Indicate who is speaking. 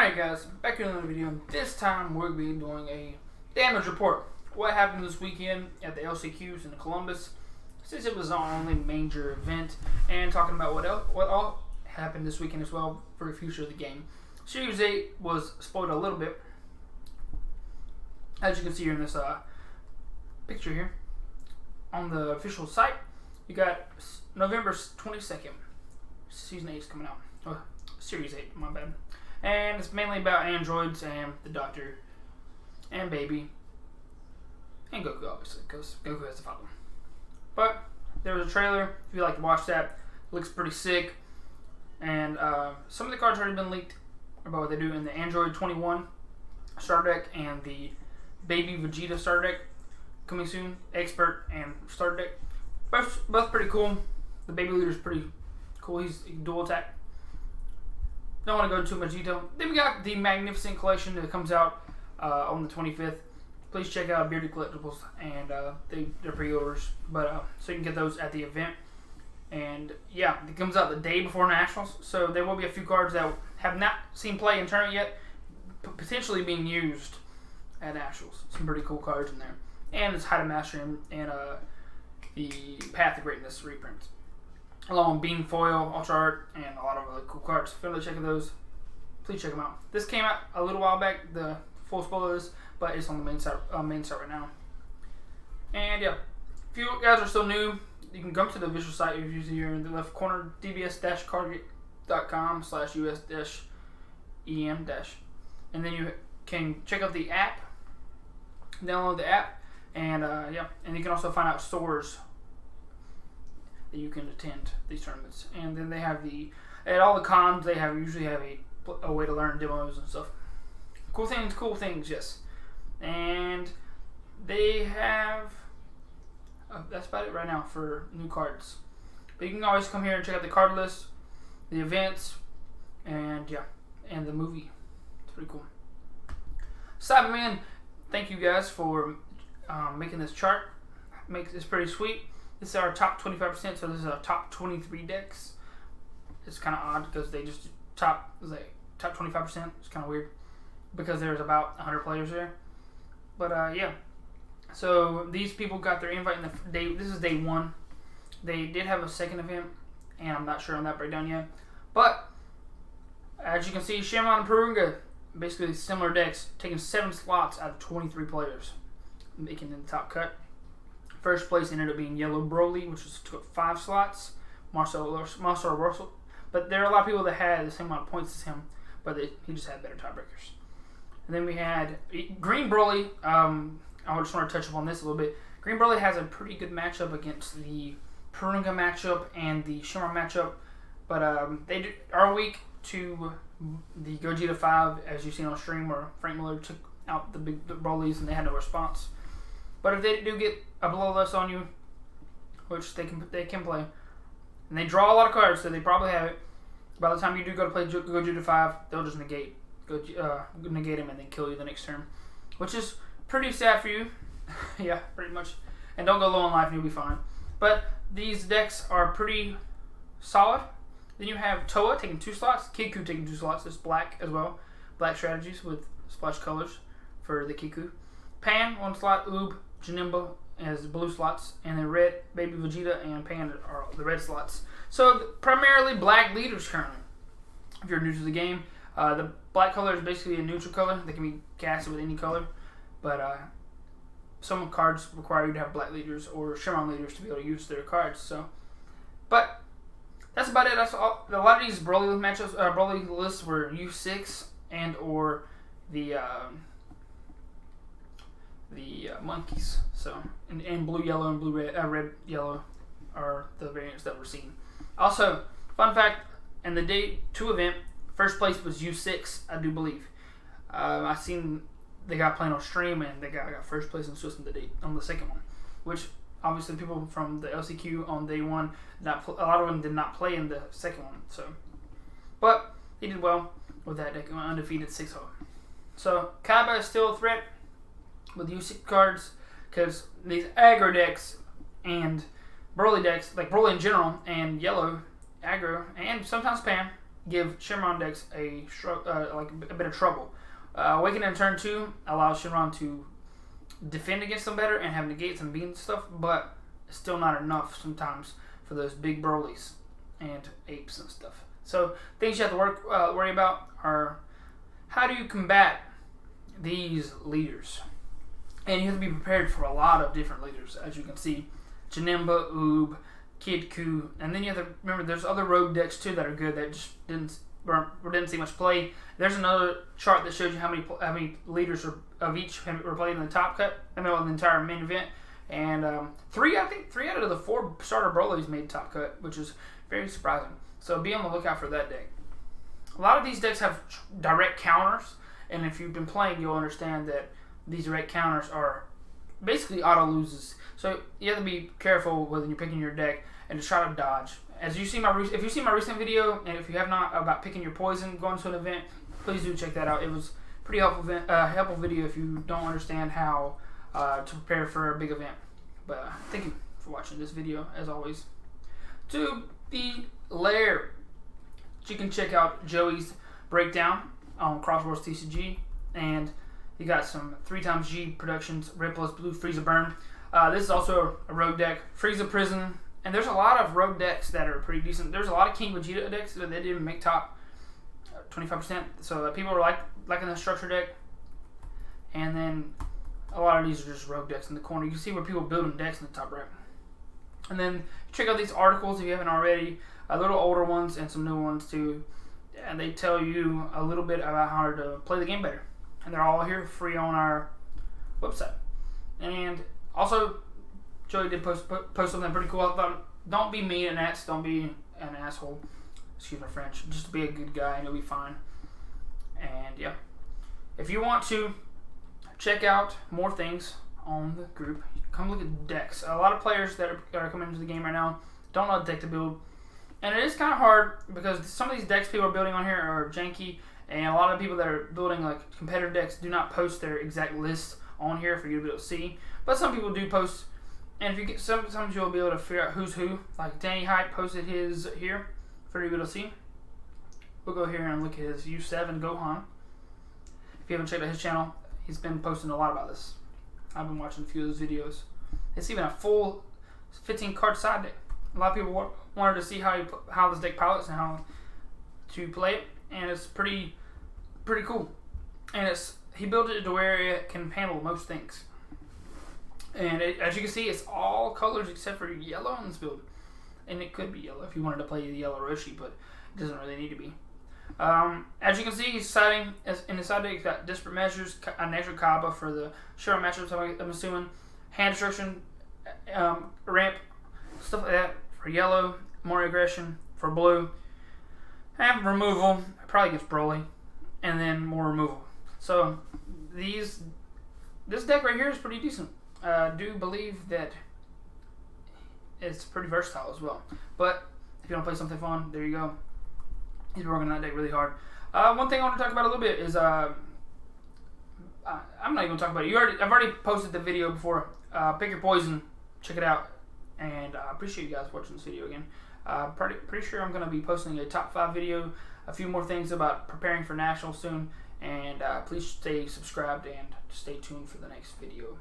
Speaker 1: Alright guys, back in another video. This time we're going to be doing a damage report. What happened this weekend at the LCQs in Columbus, since it was our only major event, and talking about what all happened this weekend as well for the future of the game. Series 8 was spoiled a little bit, as you can see here in this picture here. On the official site, you got November 22nd. Season 8 is coming out. Oh, Series 8, my bad. And it's mainly about androids and the Doctor and Baby and Goku, obviously, because Goku has to follow. But there was a trailer. If you'd like to watch that, it looks pretty sick. And some of the cards have already been leaked about what they do in the Android 21 starter deck and the Baby Vegeta starter deck coming soon. Expert and starter deck. Both pretty cool. The Baby Leader's pretty cool. He's dual attack. Don't want to go into too much detail. Then we got the Magnificent Collection that comes out on the 25th. Please check out Bearded Collectibles and they're pre-orders, but so you can get those at the event. And yeah, it comes out the day before Nationals, so there will be a few cards that have not seen play in tournament yet, potentially being used at Nationals. Some pretty cool cards in there, and it's High to Mastery and the Path of Greatness reprints, along with Beam Foil, Ultra Art, and a lot of other cool cards. If you're really checking those, please check them out. This came out a little while back, the full spoilers, but it's on the main site right now. And yeah, if you guys are still new, you can come to the official site if you're here in the left corner, dbs-cardgate.com/us-em-, and then you can check out the app, download the app, and yeah, and you can also find out stores that you can attend these tournaments. And then they have at all the cons, they usually have a way to learn demos and stuff. Cool things, yes. And they have that's about it right now for new cards. But you can always come here and check out the card list, the events, and yeah, and the movie. It's pretty cool. Cyberman, thank you guys for making this chart. Makes this pretty sweet. This is our top 25%, so this is our top 23 decks. It's kind of odd because they just top 25%. It's kind of weird because there's about 100 players there. But yeah, so these people got their invite in the day. This is day one. They did have a second event, and I'm not sure on that breakdown yet. But as you can see, Shamron and Purunga, basically similar decks, taking 7 slots out of 23 players, making the top cut. First place ended up being Yellow Broly, which took 5 slots. Marcel Russell. But there are a lot of people that had the same amount of points as him, but he just had better tiebreakers. And then we had Green Broly. I just want to touch upon this a little bit. Green Broly has a pretty good matchup against the Purunga matchup and the Shimmer matchup. But they are weak to the Gogeta 5, as you've seen on stream, where Frank Miller took out the Brolys and they had no response. But if they do get a blow-less on you, which they can play, and they draw a lot of cards, so they probably have it. By the time you do go to play Gogeta 5, they'll just negate him and then kill you the next turn, which is pretty sad for you. Yeah, pretty much. And don't go low on life and you'll be fine. But these decks are pretty solid. Then you have Toa taking 2 slots, Kiku taking 2 slots. It's black as well. Black strategies with splash colors for the Kiku. Pan 1 slot, Oob, Janemba as blue slots, and then red, Baby Vegeta and Pan are the red slots. So primarily black leaders currently. If you're new to the game, the black color is basically a neutral color. They can be casted with any color, but some cards require you to have black leaders or Shamron leaders to be able to use their cards. So, but that's about it. That's all. A lot of these Broly matchups, Broly lists were U6 and or the monkeys. So, and blue, yellow, and blue, red, yellow are the variants that we're seeing. Also, fun fact, in the day 2 event, first place was U6, I do believe. I seen they got playing on stream and they got first place in Swiss on the second one, which obviously people from the LCQ on day 1, a lot of them did not play in the second one. So, but he did well with that deck, undefeated 6-0. So Kaiba is still a threat with U6 cards because these aggro decks and Broly decks, like Broly in general and yellow aggro and sometimes Pan, give Shinron decks like a bit of trouble. Awakening in turn 2 allows Shinron to defend against them better and have negates and beans and stuff, but it's still not enough sometimes for those big Broly's and apes and stuff. So things you have to worry about are how do you combat these leaders, and you have to be prepared for a lot of different leaders. As you can see, Janemba, Oob, Kid Ku, and then you have to remember there's other rogue decks too that are good that just didn't see much play. There's another chart that shows you how many leaders of each were played in the top cut. I mean, the entire main event, and three out of the 4 starter Broly's made top cut, which is very surprising. So be on the lookout for that deck. A lot of these decks have direct counters, and if you've been playing, you'll understand that these direct counters are basically auto loses. So you have to be careful when you're picking your deck and just try to dodge. As you see if you see my recent video, and if you have not about picking your poison going to an event, please do check that out. It was pretty helpful video if you don't understand how to prepare for a big event. But thank you for watching this video, as always. To the lair, you can check out Joey's breakdown on Crosswords TCG, and you got some 3xG Productions Red Plus Blue Frieza Burn. This is also a rogue deck, Frieza Prison, and there's a lot of rogue decks that are pretty decent. There's a lot of King Vegeta decks that they didn't even make top 25%, so people are liking the structure deck. And then a lot of these are just rogue decks in the corner. You can see where people building decks in the top right. And then check out these articles if you haven't already, a little older ones and some new ones too. And they tell you a little bit about how to play the game better. And they're all here free on our website. And also, Joey did post something pretty cool. I thought, don't be mean and don't be an asshole. Excuse my French. Just be a good guy and you'll be fine. And yeah, if you want to check out more things on the group, come look at decks. A lot of players that are coming into the game right now don't know what deck to build. And it is kind of hard because some of these decks people are building on here are janky, and a lot of people that are building like competitive decks do not post their exact list on here for you to be able to see. But some people do post, and if you get sometimes you'll be able to figure out who's who. Like Danny Hype posted his here for you to be able to see. We'll go here and look at his U7 Gohan. If you haven't checked out his channel, he's been posting a lot about this. I've been watching a few of those videos. It's even a full 15 card side deck. A lot of people wanted to see how this deck pilots and how to play it, and it's pretty cool. And he built it to where it can handle most things. And as you can see, it's all colors except for yellow in this build. And it could be yellow if you wanted to play the yellow Roshi, but it doesn't really need to be. As you can see, he's citing in the side deck. He's got Disparate Measures, a Natural Kaba for the Shiro matchups, I'm assuming, Hand Destruction, Ramp, stuff like that for yellow, more aggression for blue, and removal, probably against Broly, and then more removal. So this deck right here is pretty decent. I do believe that it's pretty versatile as well. But if you want to play something fun, there you go. He's working on that deck really hard. One thing I want to talk about a little bit is I'm not even going to talk about it. I've already posted the video before. Pick your poison. Check it out. And I appreciate you guys watching this video again. Pretty sure I'm going to be posting a top 5 video, a few more things about preparing for nationals soon. And please stay subscribed and stay tuned for the next video.